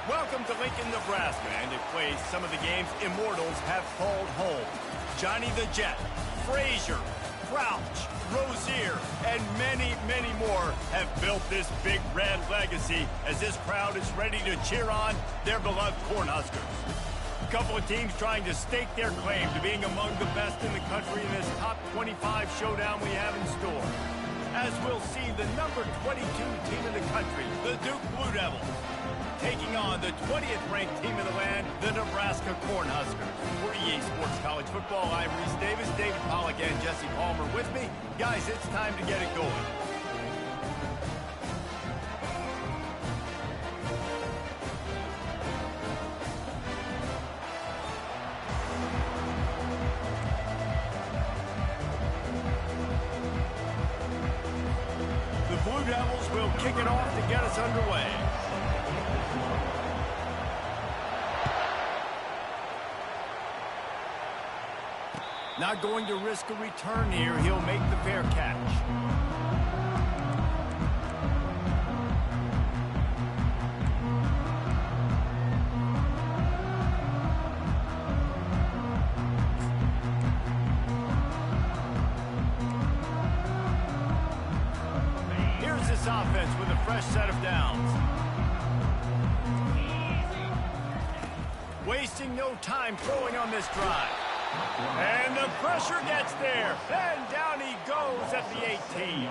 Welcome to Lincoln, Nebraska, and it plays some of the games immortals have called home. Johnny the Jet, Frazier, Crouch, Rozier, and many, many more have built this big red legacy as this crowd is ready to cheer on their beloved Cornhuskers. A couple of teams trying to stake their claim to being among the best in the country in this top 25 showdown we have in store. As we'll see the number 22 team in the country, the Duke Blue Devils, taking on the 20th ranked team in the land, the Nebraska Cornhuskers. For EA Sports College Football, I'm Reese Davis, David Pollack, and Jesse Palmer with me. Guys, it's time to get it going. The Blue Devils will kick it off to get us underway. Not going to risk a return here. He'll make the fair catch. Here's this offense with a fresh set of downs. Wasting no time throwing on this drive. And the pressure gets there. And down he goes at the 18.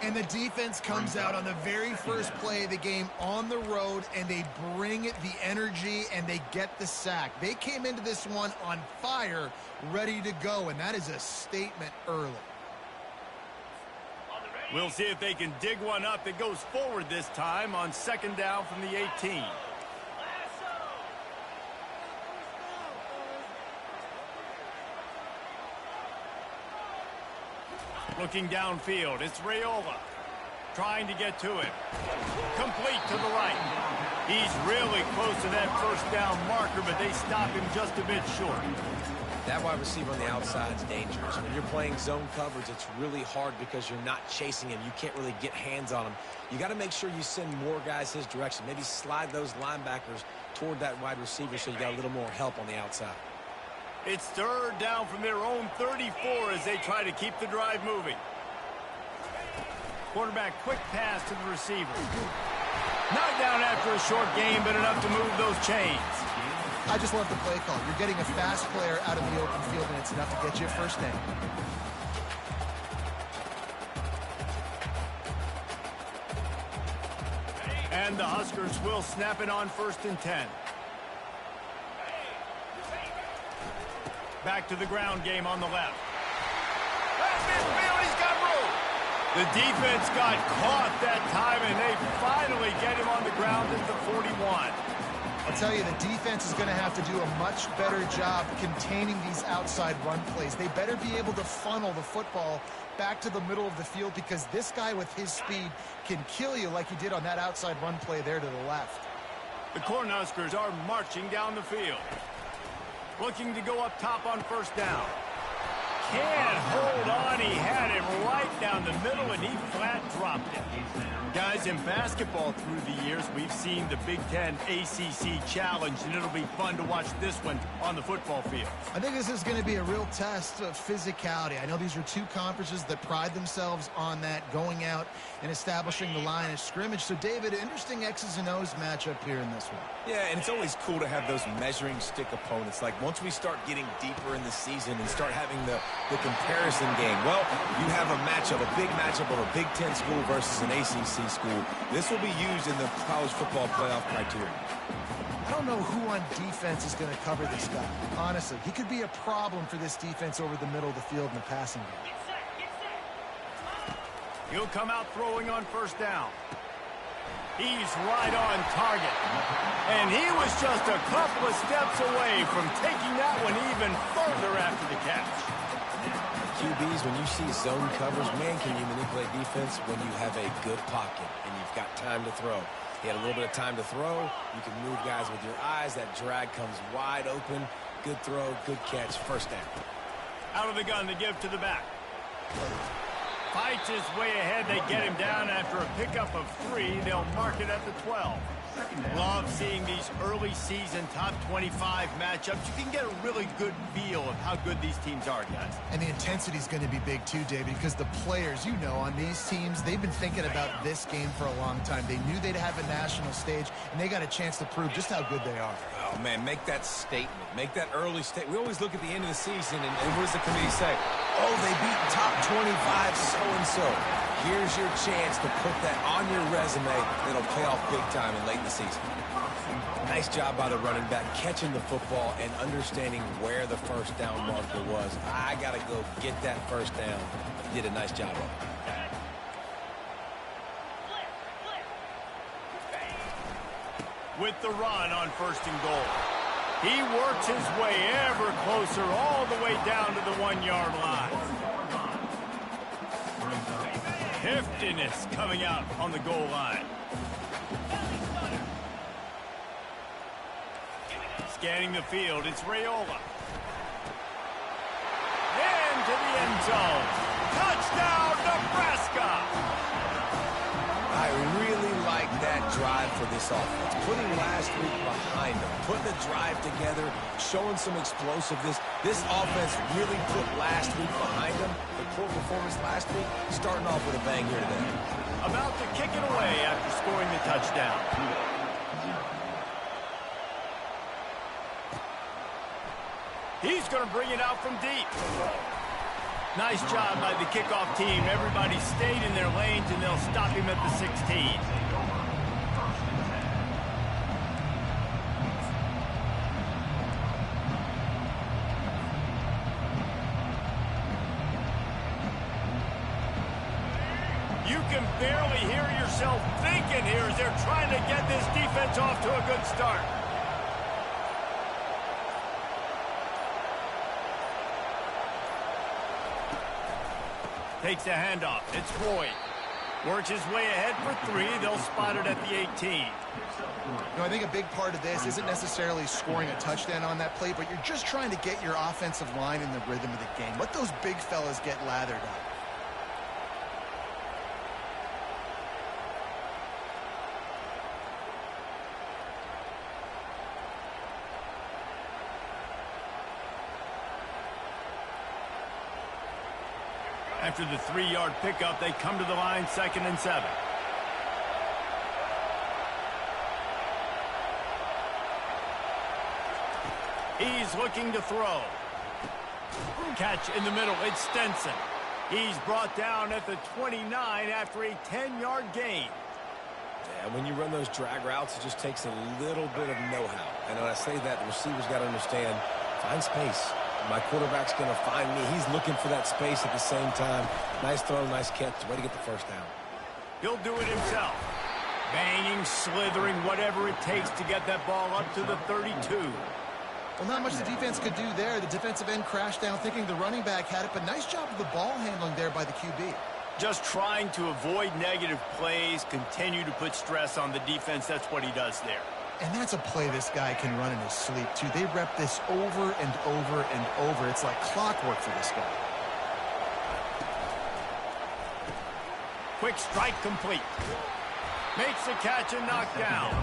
And the defense comes out on the very first play of the game on the road, and they bring the energy, and they get the sack. They came into this one on fire, ready to go, and that is a statement early. We'll see if they can dig one up that goes forward this time on second down from the 18. Looking downfield, it's Raiola. Trying to get to him. Complete to the right. He's really close to that first down marker, but they stop him just a bit short. That wide receiver on the outside is dangerous. When you're playing zone coverage, it's really hard because you're not chasing him. You can't really get hands on him. You got to make sure you send more guys his direction. Maybe slide those linebackers toward that wide receiver so you got a little more help on the outside. It's third down from their own 34 as they try to keep the drive moving. Quarterback quick pass to the receiver. Knocked down after a short gain, but enough to move those chains. I just love the play call. You're getting a fast player out of the open field, and it's enough to get you a first down. And the Huskers will snap it on 1st and 10. Back to the ground game on the left. He's got room. The defense got caught that time, and they finally get him on the ground at the 41. I'll tell you, the defense is going to have to do a much better job containing these outside run plays. They better be able to funnel the football back to the middle of the field because this guy with his speed can kill you like he did on that outside run play there to the left. The Cornhuskers are marching down the field. Looking to go up top on first down. Can't hold on. He had him right down the middle, and he flat dropped it. Guys, in basketball through the years, we've seen the Big Ten ACC Challenge, and it'll be fun to watch this one on the football field. I think this is going to be a real test of physicality. I know these are two conferences that pride themselves on that, going out and establishing the line of scrimmage. So, David, interesting X's and O's matchup here in this one. Yeah, and it's always cool to have those measuring stick opponents. Like, once we start getting deeper in the season and start having the comparison game, well, you have a matchup, a big matchup of a Big Ten school versus an ACC school. This will be used in the college football playoff criteria. I don't know who on defense is going to cover this guy. Honestly, he could be a problem for this defense over the middle of the field in the passing game. He'll come out throwing on first down. He's right on target. And he was just a couple of steps away from taking that one even further after the catch. QBs, when you see zone covers, man, can you manipulate defense when you have a good pocket and you've got time to throw. He had a little bit of time to throw. You can move guys with your eyes. That drag comes wide open. Good throw, good catch, first down. Out of the gun to give to the back. Fights his way ahead. They get him down after a pickup of 3. They'll mark it at the 12. Love seeing these early season top 25 matchups. You can get a really good feel of how good these teams are, guys. And the intensity is going to be big too, David, because the players, you know, on these teams, they've been thinking about this game for a long time. They knew they'd have a national stage, and they got a chance to prove just how good they are. Oh, man, make that statement. Make that early statement. We always look at the end of the season, and what does the committee say? Oh, they beat top 25 so-and-so. Here's your chance to put that on your resume that'll pay off big time in late in the season. Nice job by the running back, catching the football and understanding where the first down marker was. I got to go get that first down. He did a nice job of it. With the run on 1st and goal. He works his way ever closer all the way down to the 1-yard line. Heftiness coming out on the goal line. Scanning the field, it's Raiola. Into the end zone. Touchdown, Nebraska! I really like that drive for this offense. Putting last week behind them, putting the drive together, showing some explosiveness. This offense really put last week behind them. The poor performance last week, starting off with a bang here today. About to kick it away after scoring the touchdown. He's going to bring it out from deep. Nice job by the kickoff team. Everybody stayed in their lanes, and they'll stop him at the 16. You can barely hear yourself thinking here as they're trying to get this defense off to a good start. Takes the handoff. It's Roy. Works his way ahead for 3. They'll spot it at the 18. You know, I think a big part of this isn't necessarily scoring a touchdown on that play, but you're just trying to get your offensive line in the rhythm of the game. Let those big fellas get lathered up. After the 3-yard pickup, they come to the line 2nd and 7. He's looking to throw. Catch in the middle. It's Stenson. He's brought down at the 29 after a 10-yard gain. Yeah, when you run those drag routes, it just takes a little bit of know-how. And when I say that, the receiver's got to understand, find space. My quarterback's going to find me. He's looking for that space at the same time. Nice throw, nice catch. Way to get the first down. He'll do it himself. Banging, slithering, whatever it takes to get that ball up to the 32. Well, not much the defense could do there. The defensive end crashed down thinking the running back had it, but nice job of the ball handling there by the QB. Just trying to avoid negative plays, continue to put stress on the defense. That's what he does there. And that's a play this guy can run in his sleep, too. They rep this over and over and over. It's like clockwork for this guy. Quick strike complete. Makes the catch and knocked down.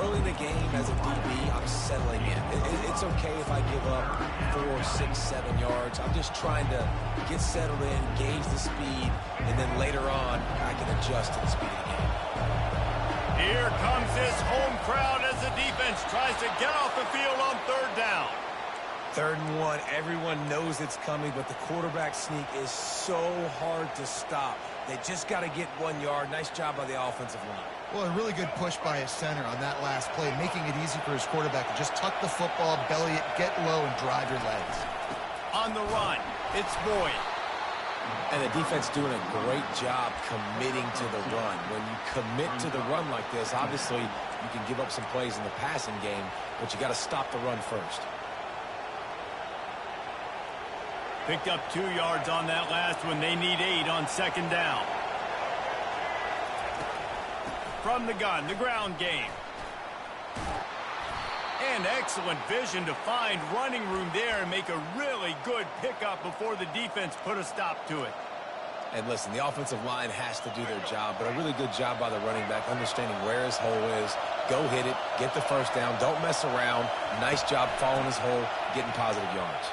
Early in the game as a DB, I'm settling in. It's okay if I give up 4, 6, 7 yards. I'm just trying to get settled in, gauge the speed, and then later on, I can adjust to the speed of the game. Here comes this home crowd as the defense tries to get off the field on 3rd down. 3rd and 1, everyone knows it's coming, but the quarterback sneak is so hard to stop. They just got to get 1 yard. Nice job by the offensive line. Well, a really good push by his center on that last play, making it easy for his quarterback to just tuck the football, belly it, get low, and drive your legs. On the run, it's Boyd. And the defense doing a great job committing to the run. When you commit to the run like this, obviously you can give up some plays in the passing game, but you got to stop the run first. Picked up 2 yards on that last one. They need 8 on 2nd down. From the gun, the ground game. And excellent vision to find running room there and make a really good pickup before the defense put a stop to it. And listen, the offensive line has to do their job, but a really good job by the running back, understanding where his hole is. Go hit it, get the first down, don't mess around. Nice job following his hole, getting positive yards.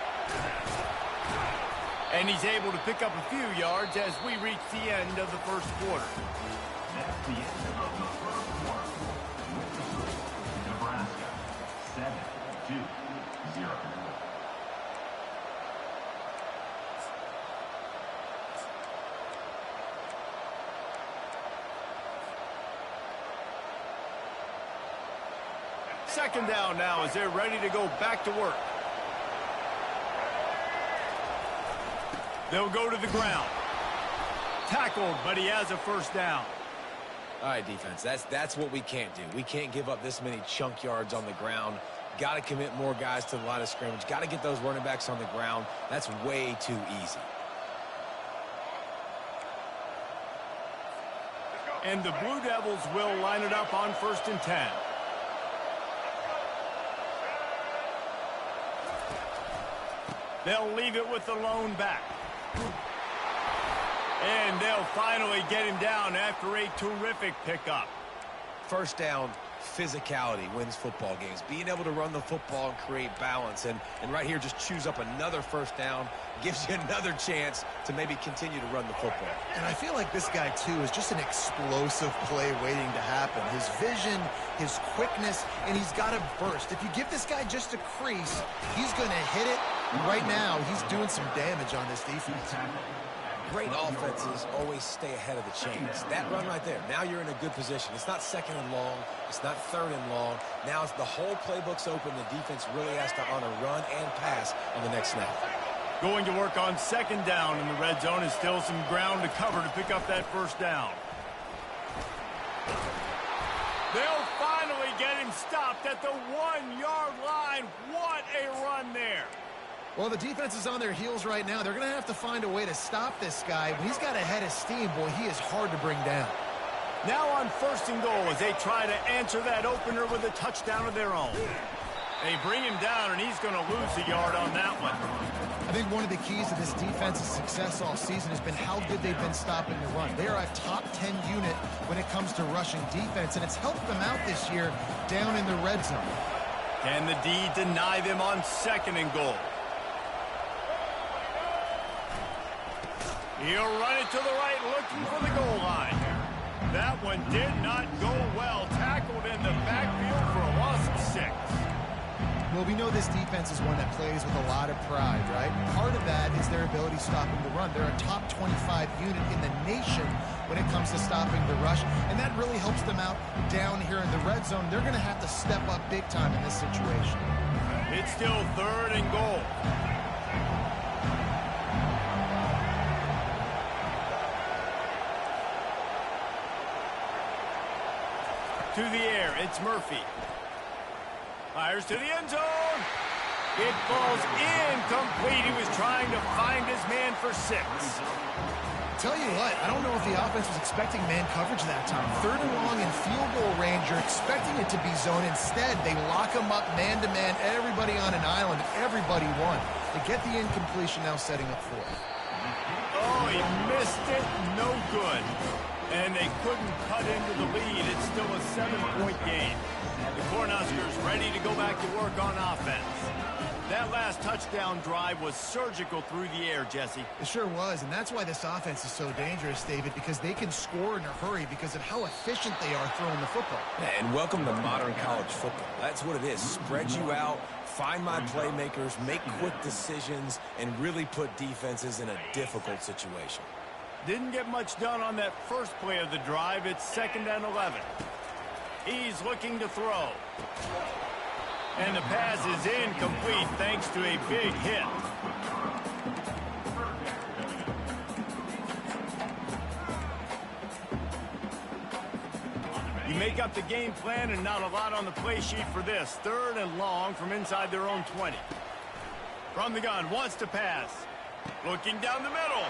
And he's able to pick up a few yards as we reach the end of the first quarter. That's the end of the first quarter. Nebraska 7-0. Second down now as they're ready to go back to work. They'll go to the ground. Tackled, but he has a first down. All right, defense, that's what we can't do. We can't give up this many chunk yards on the ground. Got to commit more guys to the line of scrimmage. Got to get those running backs on the ground. That's way too easy. And the Blue Devils will line it up on 1st and 10. They'll leave it with the lone back. And they'll finally get him down after a terrific pickup. First down, physicality wins football games. Being able to run the football and create balance. And right here, just choose up another first down. Gives you another chance to maybe continue to run the football. And I feel like this guy, too, is just an explosive play waiting to happen. His vision, his quickness, and he's got a burst. If you give this guy just a crease, he's going to hit it. Right now, he's doing some damage on this defense. Great offenses always stay ahead of the chains. That run right there, now you're in a good position. It's not 2nd and long. It's not 3rd and long. Now it's the whole playbook's open. The defense really has to honor run and pass on the next snap. Going to work on 2nd down in the red zone is still some ground to cover to pick up that first down. They'll finally get him stopped at the 1-yard line. What a run there. Well, the defense is on their heels right now. They're going to have to find a way to stop this guy. When he's got a head of steam, boy, he is hard to bring down. Now on 1st and goal as they try to answer that opener with a touchdown of their own. They bring him down, and he's going to lose a yard on that one. I think one of the keys to this defense's success all season has been how good they've been stopping the run. They are a top 10 unit when it comes to rushing defense, and it's helped them out this year down in the red zone. Can the D deny them on 2nd and goal? He'll run it to the right, looking for the goal line. That one did not go well. Tackled in the backfield for a loss of 6. Well, we know this defense is one that plays with a lot of pride, right? Part of that is their ability stopping the run. They're a top 25 unit in the nation when it comes to stopping the rush, and that really helps them out down here in the red zone. They're going to have to step up big time in this situation. It's still 3rd and goal. To the air, it's Murphy. Fires to the end zone. It falls incomplete. He was trying to find his man for 6. Tell you what, I don't know if the offense was expecting man coverage that time. 3rd and long in field goal range, you're expecting it to be zone. Instead, they lock him up man-to-man, everybody on an island, everybody won. They get the incompletion, now setting up 4th. Oh, he missed it. No good. And they couldn't cut into the lead. It's still a 7-point game. The Cornhuskers ready to go back to work on offense. That last touchdown drive was surgical through the air, Jesse. It sure was, and that's why this offense is so dangerous, David, because they can score in a hurry because of how efficient they are throwing the football. And welcome to modern college football. That's what it is. Spread you out, find my playmakers, make quick decisions, and really put defenses in a difficult situation. Didn't get much done on that first play of the drive. It's 2nd and 11. He's looking to throw. And the pass is incomplete thanks to a big hit. You make up the game plan and not a lot on the play sheet for this. 3rd and long from inside their own 20. From the gun, wants to pass. Looking down the middle.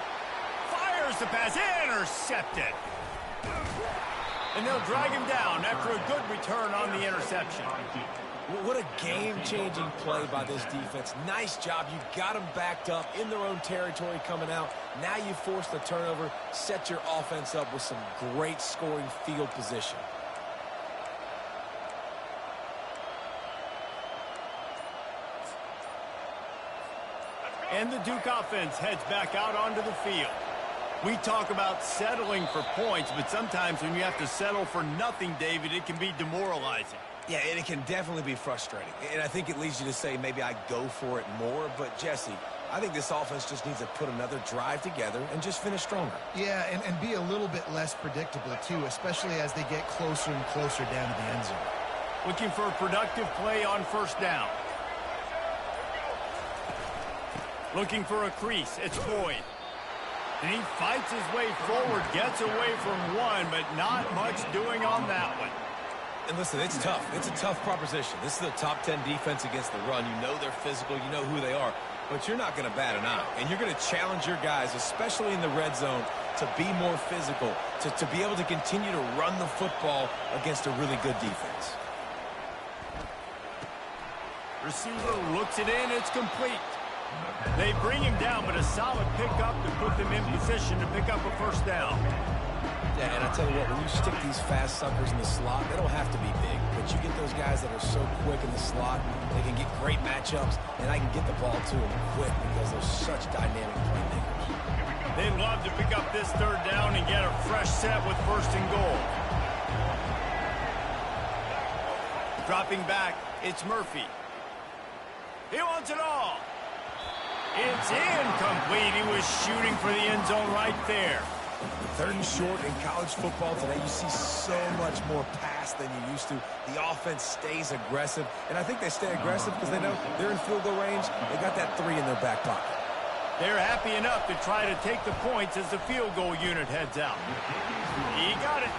Fires the pass, intercepted. And they'll drag him down after a good return on the interception. What a game-changing play by this defense. Nice job. You got them backed up in their own territory coming out. Now you force the turnover, set your offense up with some great scoring field position. And the Duke offense heads back out onto the field. We talk about settling for points, but sometimes when you have to settle for nothing, David, it can be demoralizing. Yeah, and it can definitely be frustrating. And I think it leads you to say maybe I go for it more. But, Jesse, I think this offense just needs to put another drive together and just finish stronger. Yeah, and be a little bit less predictable, too, especially as they get closer and closer down to the end zone. Looking for a productive play on first down. Looking for a crease. It's Boyd. And he fights his way forward, gets away from one, but not much doing on that one. And listen, it's tough. It's a tough proposition. This is a top 10 defense against the run. You know they're physical. You know who they are. But you're not going to bat an eye. And you're going to challenge your guys, especially in the red zone, to be more physical, to be able to continue to run the football against a really good defense. Receiver looks it in. It's complete. They bring him down, but a solid pickup to put them in position to pick up a first down. Yeah, and I tell you what, when you stick these fast suckers in the slot, they don't have to be big, but you get those guys that are so quick in the slot, they can get great matchups, and I can get the ball to them quick because they're such dynamic playmakers. They'd love to pick up this third down and get a fresh set with first and goal. Dropping back, it's Murphy. He wants it all. It's incomplete. He was shooting for the end zone right there. Third and short in college football today, you see so much more pass than you used to. The offense stays aggressive, and I think they stay aggressive because they know they're in field goal range. They got that 3 in their back pocket. They're happy enough to try to take the points as the field goal unit heads out. He got it.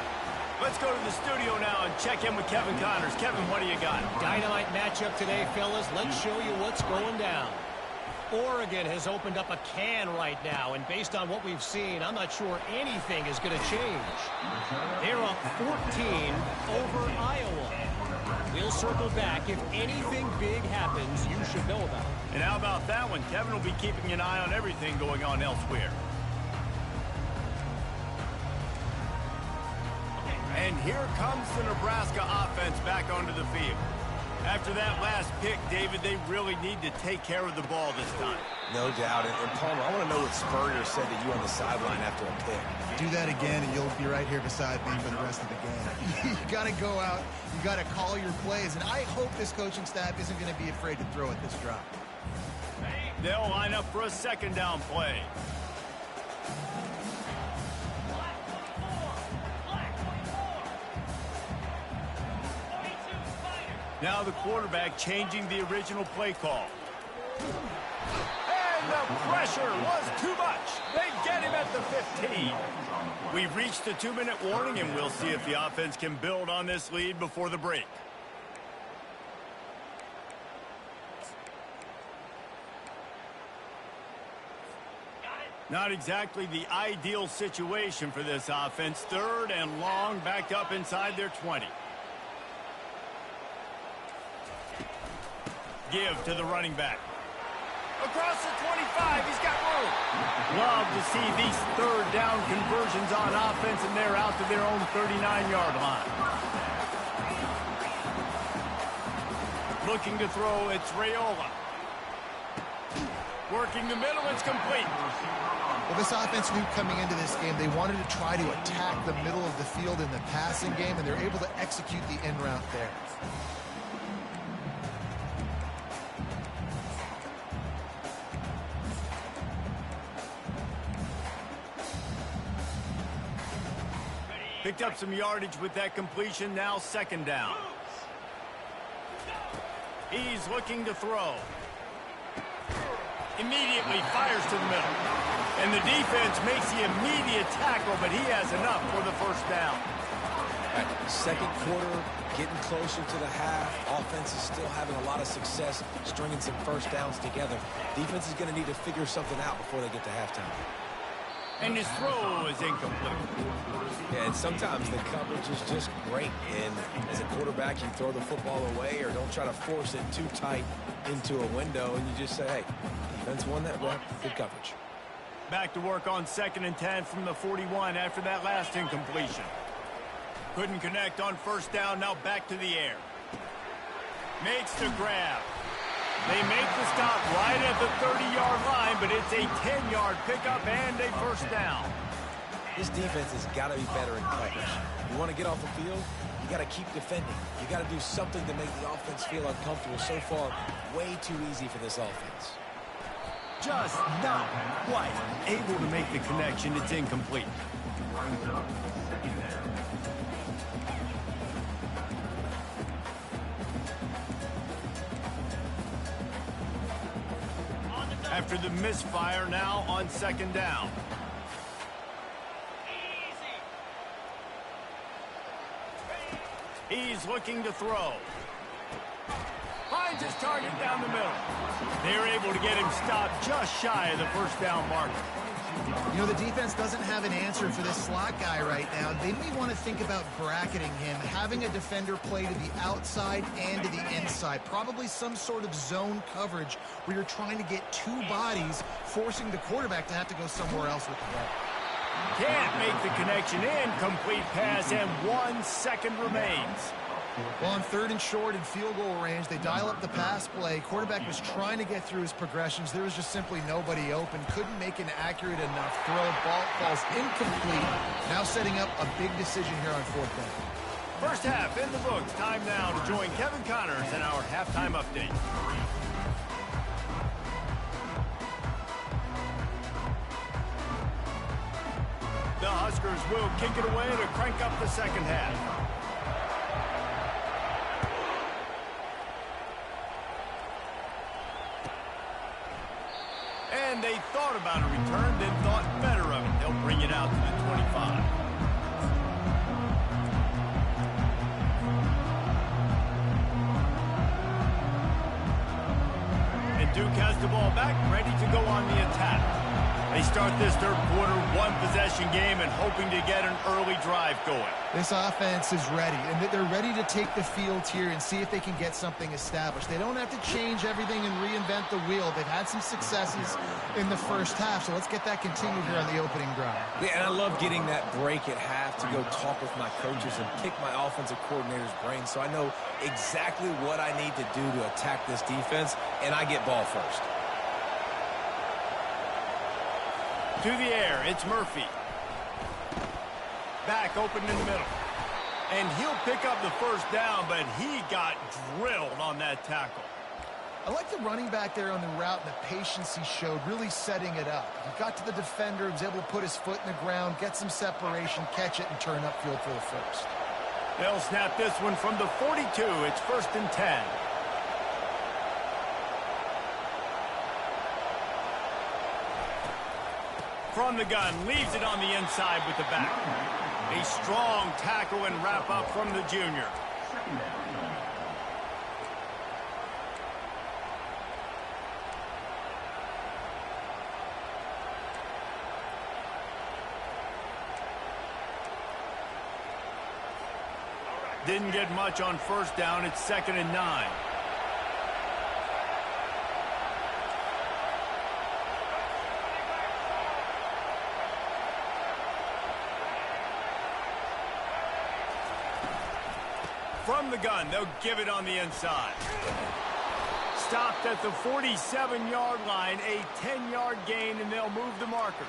Let's go to the studio now and check in with Kevin Connors. Kevin, what do you got? Dynamite matchup today, fellas. Let's show you what's going down. Oregon has opened up a can right now, and based on what we've seen, I'm not sure anything is going to change. They're up 14 over Iowa. We'll circle back. If anything big happens, you should know about it. And how about that one? Kevin will be keeping an eye on everything going on elsewhere. And here comes the Nebraska offense back onto the field. After that last pick, David, they really need to take care of the ball this time. No doubt. And Palmer, I want to know what Spurrier said to you on the sideline after a pick. Do that again, and you'll be right here beside me for the rest of the game. You got to go out. You got to call your plays. And I hope this coaching staff isn't going to be afraid to throw at this drop. They'll line up for a second down play. Now the quarterback changing the original play call. And the pressure was too much. They get him at the 15. We've reached the 2-minute warning, and we'll see if the offense can build on this lead before the break. Not exactly the ideal situation for this offense. Third and long, backed up inside their 20. Give to the running back. Across the 25, he's got room. Love to see these third down conversions on offense, and they're out to their own 39-yard line. Looking to throw, it's Raiola. Working the middle, it's complete. Well, this offense knew coming into this game they wanted to try to attack the middle of the field in the passing game, and they're able to execute the end route there. Picked up some yardage with that completion. Now second down. He's looking to throw. Immediately fires to the middle. And the defense makes the immediate tackle, but he has enough for the first down. Right, second quarter, getting closer to the half. Offense is still having a lot of success stringing some first downs together. Defense is going to need to figure something out before they get to halftime. And his throw is incomplete. Yeah, and sometimes the coverage is just great. And as a quarterback, you throw the football away or don't try to force it too tight into a window, and you just say, hey, defense won that rep, good coverage. Back to work on 2nd and 10 from the 41 after that last incompletion. Couldn't connect on 1st down, now back to the air. Makes the grab. They make the stop right at the 30-yard line, but it's a 10-yard pickup and a 1st down. This defense has got to be better in coverage. You want to get off the field, you got to keep defending. You got to do something to make the offense feel uncomfortable. So far, way too easy for this offense. Just not quite able to make the connection. It's incomplete. After the misfire, now on 2nd down. He's looking to throw. Finds his target down the middle. They're able to get him stopped just shy of the 1st down marker. You know, the defense doesn't have an answer for this slot guy right now. They may want to think about bracketing him, having a defender play to the outside and to the inside. Probably some sort of zone coverage where you're trying to get 2 bodies, forcing the quarterback to have to go somewhere else with the ball. Can't make the connection. Incomplete pass, and 1 second remains. Well, on 3rd and short and field goal range, they dial up the pass play. Quarterback was trying to get through his progressions. There was just simply nobody open. Couldn't make an accurate enough throw. Ball falls incomplete. Now setting up a big decision here on 4th down. 1st half in the books. Time now to join Kevin Connors in our halftime update. The Huskers will kick it away to crank up the 2nd half. And they thought about a return, then thought better of it. They'll bring it out to the 25. And Duke has the ball back, ready to go on the attack. They start this 3rd quarter, 1-possession game, and hoping to get an early drive going. This offense is ready, and they're ready to take the field here and see if they can get something established. They don't have to change everything and reinvent the wheel. They've had some successes in the 1st half, so let's get that continued here on the opening drive. Yeah, and I love getting that break at half to go talk with my coaches and pick my offensive coordinator's brain so I know exactly what I need to do to attack this defense, and I get ball first. To the air, it's Murphy. Back open in the middle. And he'll pick up the 1st down, but he got drilled on that tackle. I like the running back there on the route and the patience he showed, really setting it up. He got to the defender, was able to put his foot in the ground, get some separation, catch it, and turn upfield for the 1st. They'll snap this one from the 42. It's 1st and 10. From the gun, leaves it on the inside with the back. A strong tackle and wrap up from the junior. Didn't get much on 1st down. It's 2nd and 9. From the gun, they'll give it on the inside. Stopped at the 47-yard line, a 10-yard gain, and they'll move the markers.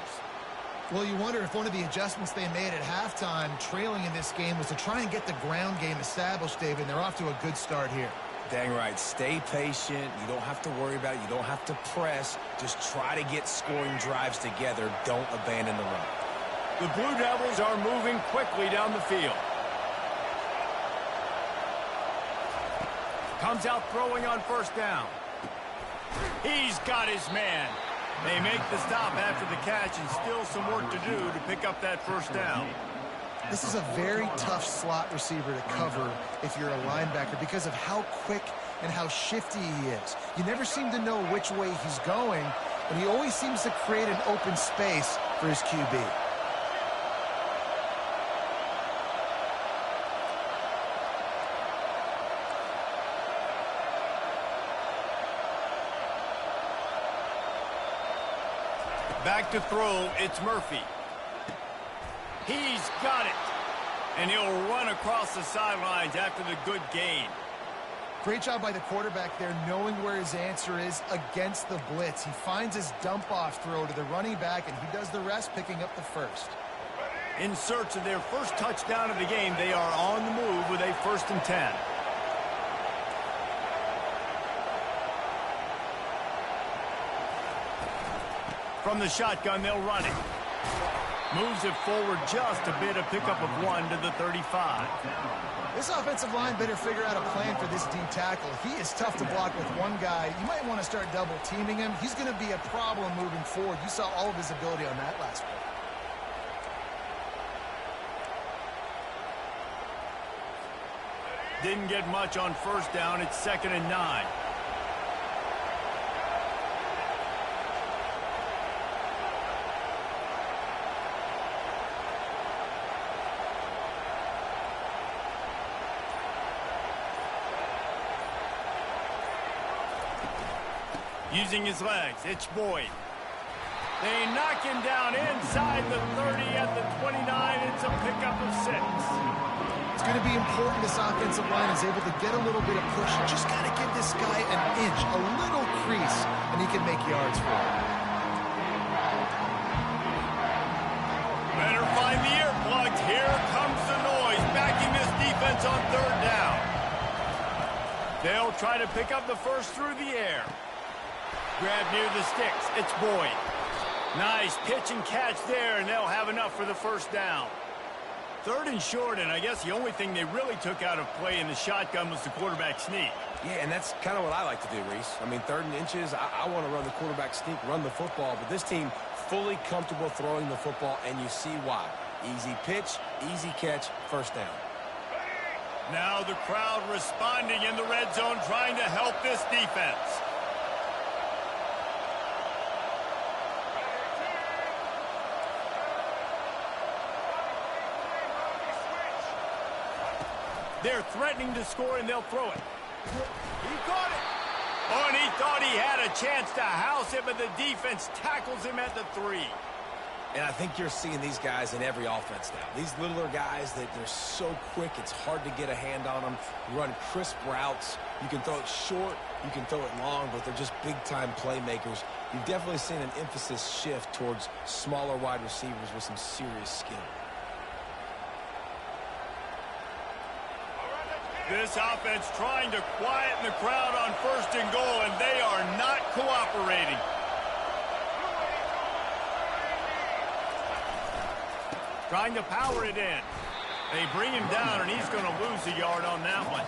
Well, you wonder if one of the adjustments they made at halftime, trailing in this game, was to try and get the ground game established, David. They're off to a good start here. Dang right. Stay patient. You don't have to worry about it. You don't have to press. Just try to get scoring drives together. Don't abandon the run. The Blue Devils are moving quickly down the field. Comes out throwing on 1st down. He's got his man. They make the stop after the catch, and still some work to do to pick up that 1st down. This is a very tough slot receiver to cover if you're a linebacker because of how quick and how shifty he is. You never seem to know which way he's going, but he always seems to create an open space for his QB. Back to throw, it's Murphy. He's got it. And he'll run across the sidelines after the good gain. Great job by the quarterback there, knowing where his answer is against the blitz. He finds his dump-off throw to the running back, and he does the rest, picking up the first. In search of their first touchdown of the game, they are on the move with a 1st and 10. From the shotgun, they'll run it. Moves it forward just a bit, a pickup of 1 to the 35. This offensive line better figure out a plan for this D tackle. He is tough to block with one guy. You might want to start double teaming him. He's going to be a problem moving forward. You saw all of his ability on that last play. Didn't get much on 1st down. It's 2nd and 9. Using his legs, it's Boyd. They knock him down inside the 30 at the 29. It's a pickup of 6. It's going to be important this offensive line is able to get a little bit of push. You just got to give this guy an inch, a little crease, and he can make yards for it. Better find the earplugs. Here comes the noise, backing this defense on 3rd down. They'll try to pick up the first through the air. Grab near the sticks. It's Boyd. Nice pitch and catch there, and they'll have enough for the 1st down. 3rd and short, and I guess the only thing they really took out of play in the shotgun was the quarterback sneak. Yeah, and that's kind of what I like to do, Reese. I mean, 3rd and inches, I want to run the quarterback sneak, run the football, but this team fully comfortable throwing the football, and you see why. Easy pitch, easy catch, 1st down. Now the crowd responding in the red zone, trying to help this defense. They're threatening to score, and they'll throw it. He caught it. Oh, and he thought he had a chance to house it, but the defense tackles him at the 3. And I think you're seeing these guys in every offense now. These littler guys, they're so quick, it's hard to get a hand on them. Run crisp routes. You can throw it short, you can throw it long, but they're just big-time playmakers. You've definitely seen an emphasis shift towards smaller wide receivers with some serious skill. This offense trying to quieten the crowd on 1st and goal, and they are not cooperating. Trying to power it in. They bring him down, and he's going to lose a yard on that one.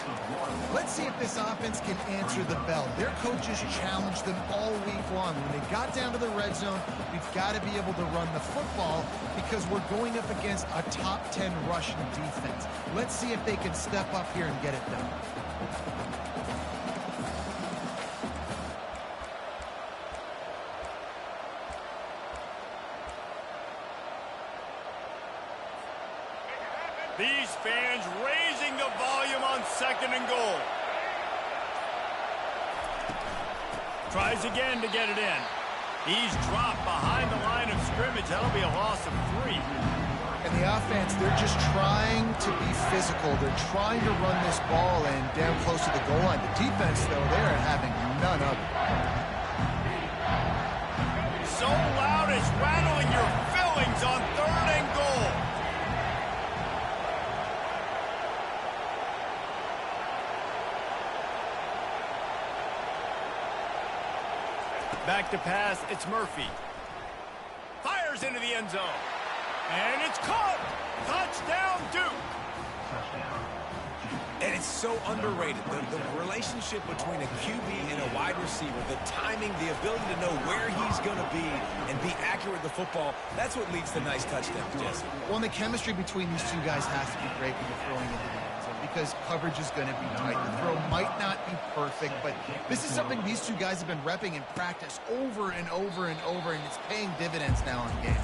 Let's see if this offense can answer the bell. Their coaches challenged them all week long. When they got down to the red zone, we've got to be able to run the football because we're going up against a top 10 rushing defense. Let's see if they can step up here and get it done. These fans raising the volume on 2nd and goal. Tries again to get it in. He's dropped behind the line of scrimmage. That'll be a loss of 3. And the offense, they're just trying to be physical. They're trying to run this ball in down close to the goal line. The defense, though, they're having none of it. So loud it's rattling your fillings on 3rd and goal. Back to pass, it's Murphy. Fires into the end zone. And it's caught. Touchdown, Duke. And it's so underrated. The relationship between a QB and a wide receiver, the timing, the ability to know where he's going to be and be accurate with the football, that's what leads to nice touchdowns, Jesse. Well, and the chemistry between these two guys has to be great when you're throwing into the end zone. because coverage is going to be tight. The throw might not be perfect, but this is something these two guys have been repping in practice over and over and over, and it's paying dividends now in game.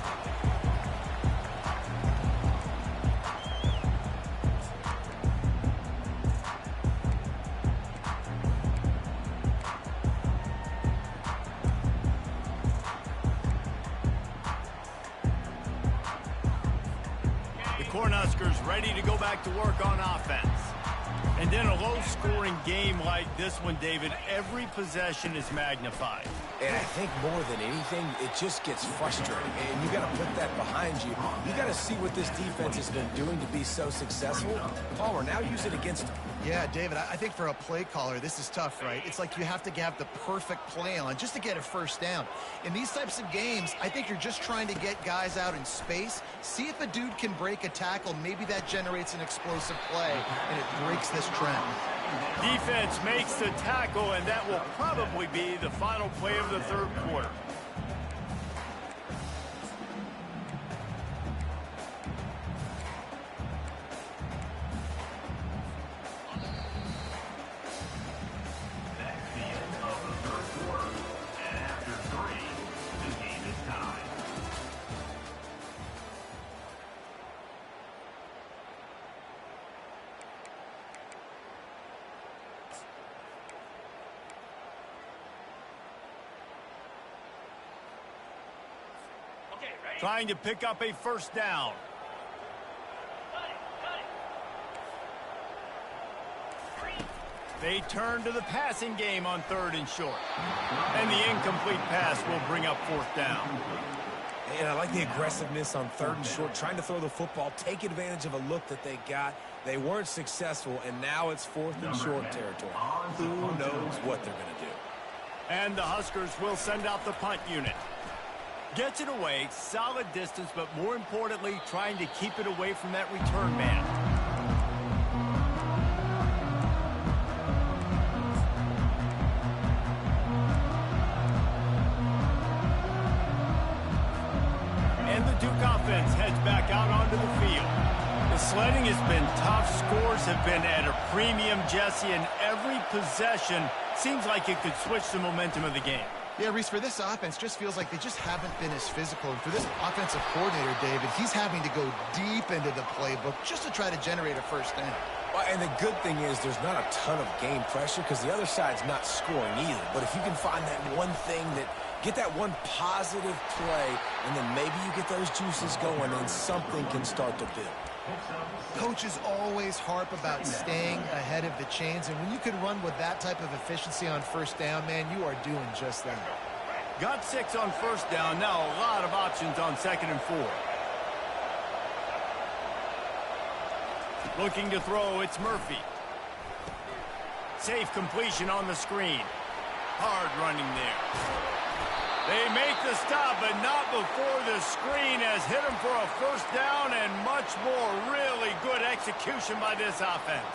Cornhuskers ready to go back to work on offense. And in a low-scoring game like this one, David, every possession is magnified. And I think more than anything, it just gets frustrating. And you got to put that behind you. You got to see what this defense has been doing to be so successful. Palmer, now use it against them. Yeah, David, I think for a play caller, this is tough, right? It's like you have to have the perfect play on just to get a first down. In these types of games, I think you're just trying to get guys out in space, see if a dude can break a tackle. Maybe that generates an explosive play, and it breaks this trend. Defense makes the tackle, and that will probably be the final play of the third quarter. That's the end of the third quarter. And after 3, the game is tied. Trying to pick up a first down. They turn to the passing game on 3rd and short. And the incomplete pass will bring up 4th down. And I like the aggressiveness on 3rd and short, trying to throw the football, take advantage of a look that they got. They weren't successful, and now it's 4th and short territory. Who knows what they're going to do? And the Huskers will send out the punt unit. Gets it away, solid distance, but more importantly, trying to keep it away from that return man. And the Duke offense heads back out onto the field. The sledding has been tough. Scores have been at a premium, Jesse, and every possession seems like it could switch the momentum of the game. Yeah, Reese, for this offense, just feels like they just haven't been as physical. And for this offensive coordinator, David, he's having to go deep into the playbook just to try to generate a first down. Well, and the good thing is there's not a ton of game pressure because the other side's not scoring either. But if you can find that one thing that get that one positive play, and then maybe you get those juices going, and something can start to build. Coaches always harp about staying ahead of the chains, and when you can run with that type of efficiency on first down, man, you are doing just that. Got 6 on first down. Now a lot of options on 2nd and 4. Looking to throw, it's Murphy. Safe completion on the screen. Hard running there. They make the stop, but not before the screen has hit him for a first down, and much more. Really good execution by this offense.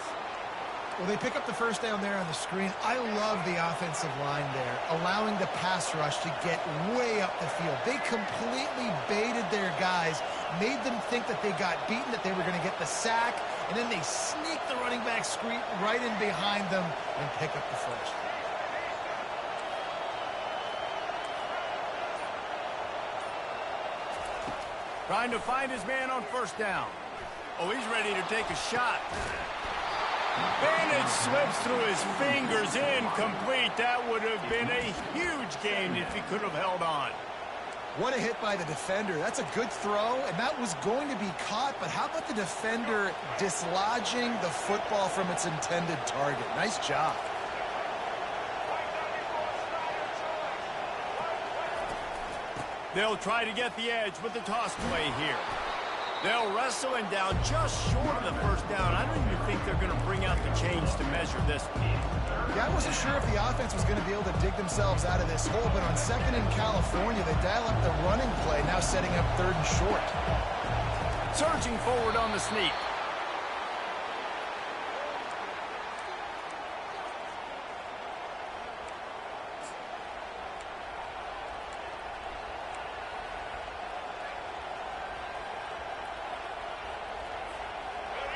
Well, they pick up the first down there on the screen. I love the offensive line there, allowing the pass rush to get way up the field. They completely baited their guys, made them think that they got beaten, that they were going to get the sack, and then they sneak the running back screen right in behind them and pick up the first. Trying to find his man on first down. Oh, he's ready to take a shot. And it slips through his fingers, incomplete. That would have been a huge gain if he could have held on. What a hit by the defender. That's a good throw, and that was going to be caught, but how about the defender dislodging the football from its intended target? Nice job. They'll try to get the edge with the toss play here. They'll wrestle him down just short of the first down. I don't even think they're going to bring out the chains to measure this one. Yeah, I wasn't sure if the offense was going to be able to dig themselves out of this hole, but on 2nd in California, they dial up the running play, now setting up 3rd and short. Surging forward on the sneak.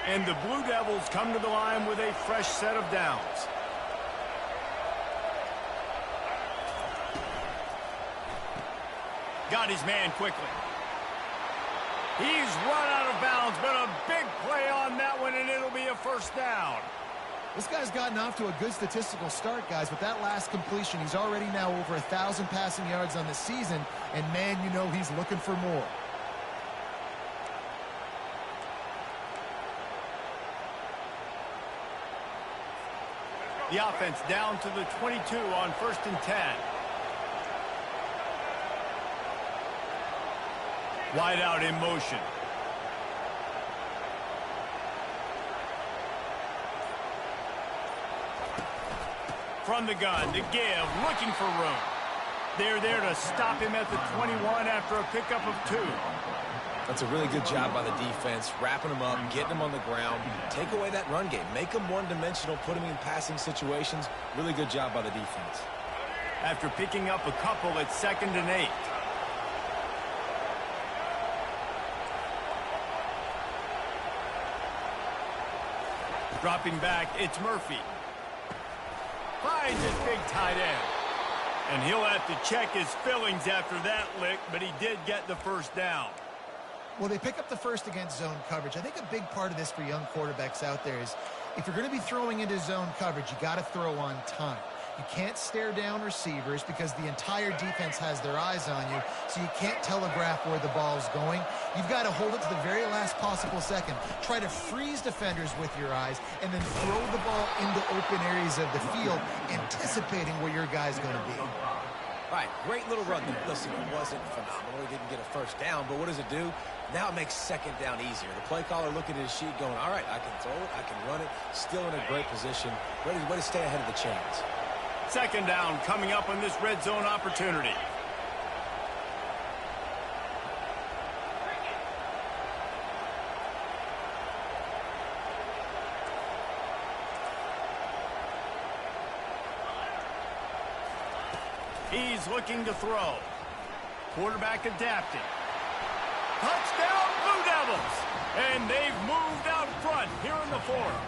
And the Blue Devils come to the line with a fresh set of downs. Got his man quickly. He's run out of bounds, but a big play on that one, and it'll be a first down. This guy's gotten off to a good statistical start, guys. With that last completion, he's already now over 1,000 passing yards on the season, and man, you know he's looking for more. The offense down to the 22 on 1st and 10. Wide out in motion. From the gun to give, looking for room. They're there to stop him at the 21 after a pickup of 2. That's a really good job by the defense, wrapping them up, getting them on the ground. Take away that run game. Make them one-dimensional, put them in passing situations. Really good job by the defense. After picking up a couple at 2nd and 8. Dropping back, it's Murphy. Finds his big tight end. And he'll have to check his fillings after that lick, but he did get the first down. Well, they pick up the first against zone coverage. I think a big part of this for young quarterbacks out there is if you're going to be throwing into zone coverage, you got to throw on time. You can't stare down receivers because the entire defense has their eyes on you, so you can't telegraph where the ball's going. You've got to hold it to the very last possible second. Try to freeze defenders with your eyes and then throw the ball into open areas of the field, anticipating where your guy's going to be. All right, great little run. Listen, it wasn't phenomenal. He didn't get a first down, but what does it do? Now it makes 2nd down easier. The play caller looking at his sheet going, all right, I can throw it, I can run it, still in a great position, ready to stay ahead of the chains. 2nd down coming up on this red zone opportunity. He's looking to throw. Quarterback adapting. Touchdown, Blue Devils! And they've moved out front here in the 4th.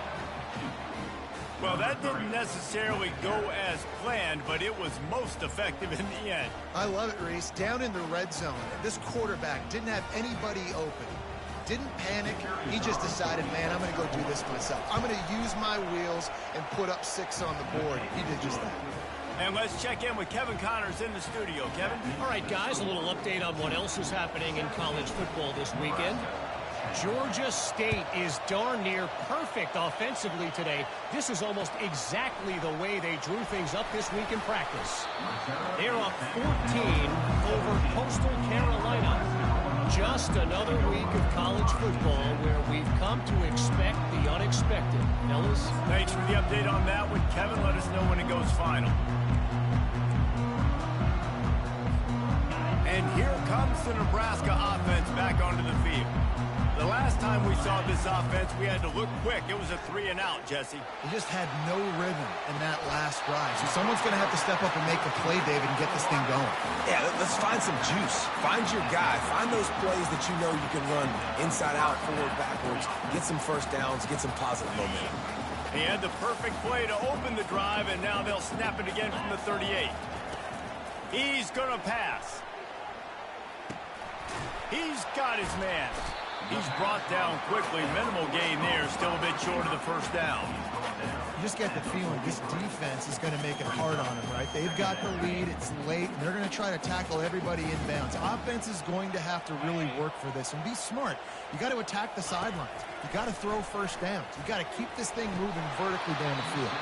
Well, that didn't necessarily go as planned, but it was most effective in the end. I love it, Reese. Down in the red zone, this quarterback didn't have anybody open. Didn't panic. He just decided, man, I'm going to go do this myself. I'm going to use my wheels and put up 6 on the board. He did just that. And let's check in with Kevin Connors in the studio. Kevin? All right, guys, a little update on what else is happening in college football this weekend. Georgia State is darn near perfect offensively today. This is almost exactly the way they drew things up this week in practice. They're up 14 over Coastal Carolina. Just another week of college football where we've come to expect the unexpected. Fellas? Thanks for the update on that one, Kevin. Let us know when it goes final. And here comes the Nebraska offense back onto the field. The last time we saw this offense, we had to look quick. It was a 3-and-out, Jesse. He just had no rhythm in that last drive. So someone's going to have to step up and make a play, David, and get this thing going. Yeah, let's find some juice. Find your guy. Find those plays that you know you can run inside out, forward, backwards. Get some first downs. Get some positive momentum. He had the perfect play to open the drive, and now they'll snap it again from the 38. He's going to pass. He's got his man. He's brought down quickly. Minimal gain there. Still a bit short of the first down. You just get the feeling this defense is going to make it hard on them, right? They've got the lead. It's late, and they're going to try to tackle everybody inbounds. Offense is going to have to really work for this and be smart. You got to attack the sidelines. You got to throw first downs. You got to keep this thing moving vertically down the field.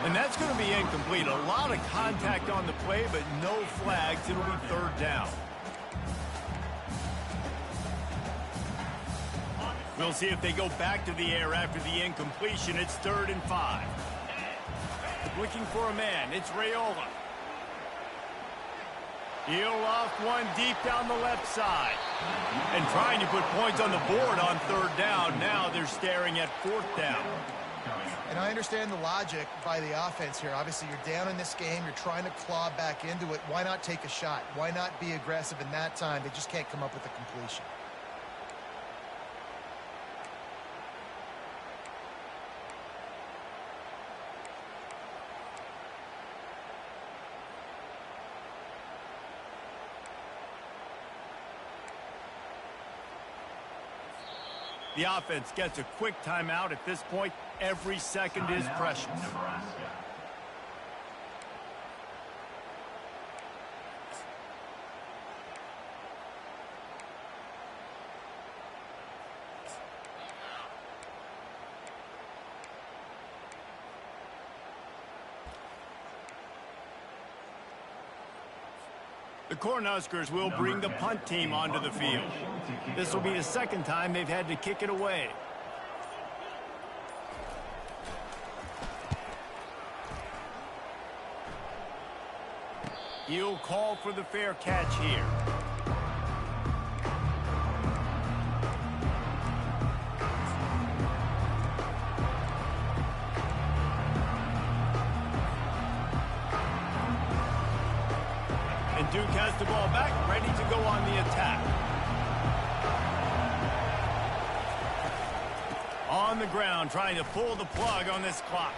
And that's going to be incomplete. A lot of contact on the play, but no flags. It'll be 3rd down. We'll see if they go back to the air after the incompletion. It's 3rd and 5. Looking for a man. It's Raiola. He'll off one deep down the left side. And trying to put points on the board on 3rd down. Now they're staring at 4th down. And I understand the logic by the offense here. Obviously, you're down in this game. You're trying to claw back into it. Why not take a shot? Why not be aggressive in that time? They just can't come up with a completion. The offense gets a quick timeout at this point. Every second is precious. Nebraska. The Cornhuskers will bring the punt team onto the field. This will be the second time they've had to kick it away. He'll call for the fair catch here. And Duke has the ball back, ready to go on the attack. On the ground, trying to pull the plug on this clock.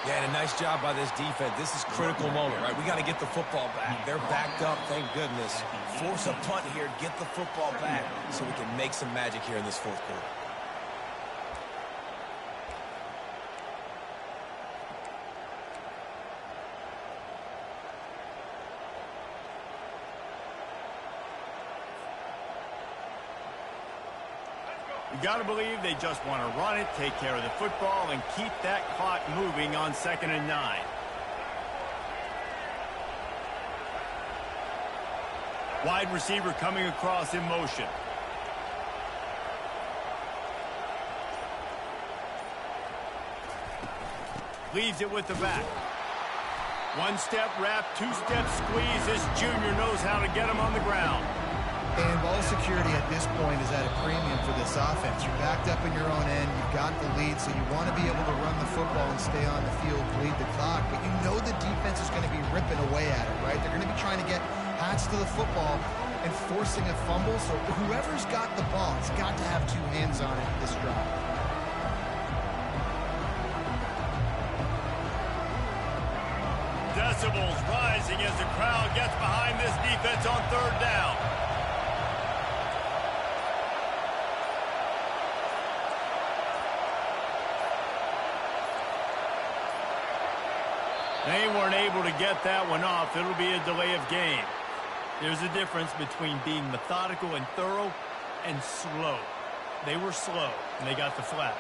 Yeah, and a nice job by this defense. This is critical moment, right? We got to get the football back. They're backed up, thank goodness. Force a punt here, get the football back so we can make some magic here in this fourth quarter. You got to believe they just want to run it, take care of the football, and keep that clock moving on 2nd and 9. Wide receiver coming across in motion. Leaves it with the back. One-step wrap, two-step squeeze. This junior knows how to get him on the ground. And ball security at this point is at a premium for this offense. You're backed up in your own end. You've got the lead, so you want to be able to run the football and stay on the field, bleed the clock. But you know the defense is going to be ripping away at it, right? They're going to be trying to get hats to the football and forcing a fumble. So whoever's got the ball has got to have two hands on it this drive. Decibels rising as the crowd gets behind this defense on 3rd down. They weren't able to get that one off. It'll be a delay of game. There's a difference between being methodical and thorough and slow. They were slow, and they got the flag.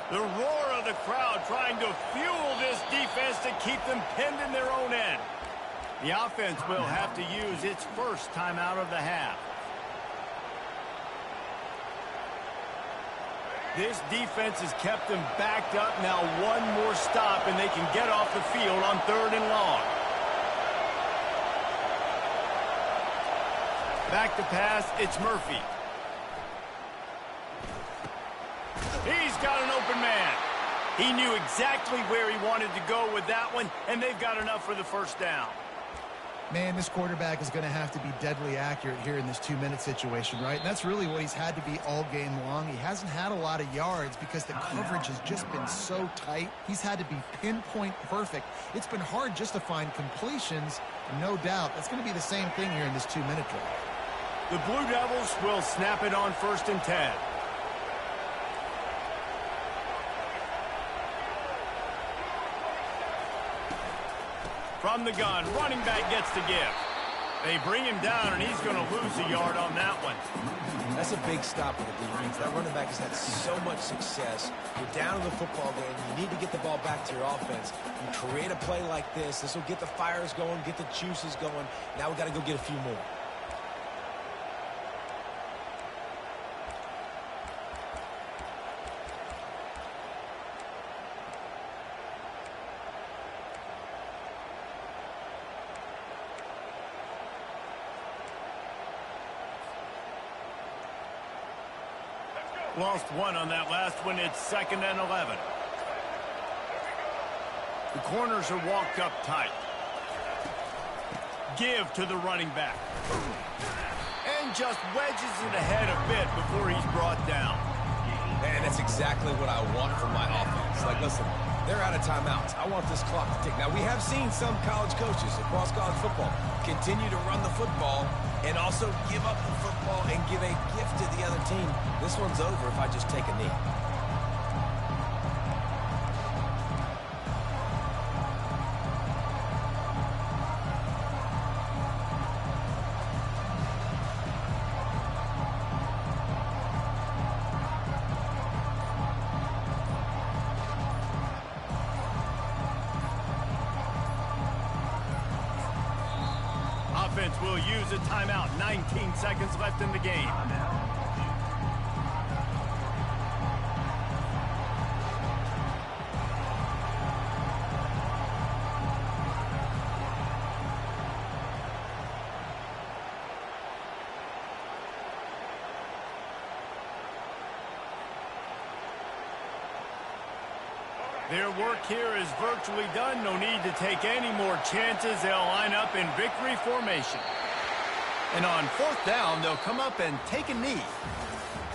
The roar of the crowd trying to fuel this defense to keep them pinned in their own end. The offense will have to use its first timeout of the half. This defense has kept them backed up. Now one more stop and they can get off the field on 3rd and long. Back to pass, it's Murphy. He's got an open man. He knew exactly where he wanted to go with that one, and they've got enough for the first down. Man, this quarterback is going to have to be deadly accurate here in this 2-minute situation, right? And that's really what he's had to be all game long. He hasn't had a lot of yards because the coverage has just been so tight. He's had to be pinpoint perfect. It's been hard just to find completions, no doubt. That's going to be the same thing here in this 2-minute drive. The Blue Devils will snap it on 1st and 10. From the gun, running back gets the give. They bring him down, and he's going to lose a yard on that one. That's a big stop for the defense. That running back has had so much success. You're down in the football game. You need to get the ball back to your offense. You create a play like this. This will get the fires going, get the juices going. Now we've got to go get a few more. Lost one on that last one. It's 2nd and 11. The corners are walked up tight. Give to the running back. and just wedges it ahead a bit before he's brought down. Man, that's exactly what I want from my offense. Like, listen, they're out of timeouts. I want this clock to tick. Now, we have seen some college coaches across college football continue to run the football and also give up the football and give a gift to the other team. This one's over if I just take a knee. Offense will use a timeout. 19 seconds left in the game. Their work here is virtually done. No need to take any more chances. They'll line up in victory formation. And on fourth down, they'll come up and take a knee.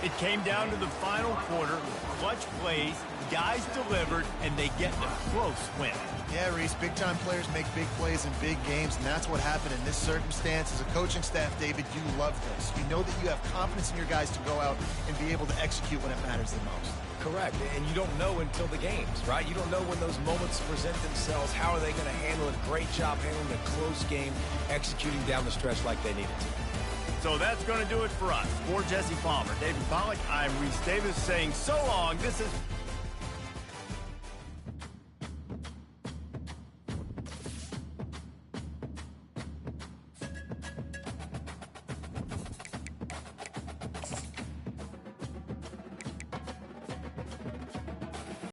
It came down to the final quarter. Clutch plays, guys delivered, and they get a close win. Yeah, Reese, big-time players make big plays in big games, and that's what happened in this circumstance. As a coaching staff, David, you love this. You know that you have confidence in your guys to go out and be able to execute when it matters the most. Correct, and you don't know until the games, right? You don't know when those moments present themselves. How are they going to handle it? Great job handling a close game, executing down the stretch like they needed to. So that's going to do it for us. For Jesse Palmer, David Pollack, I'm Reese Davis saying so long. This is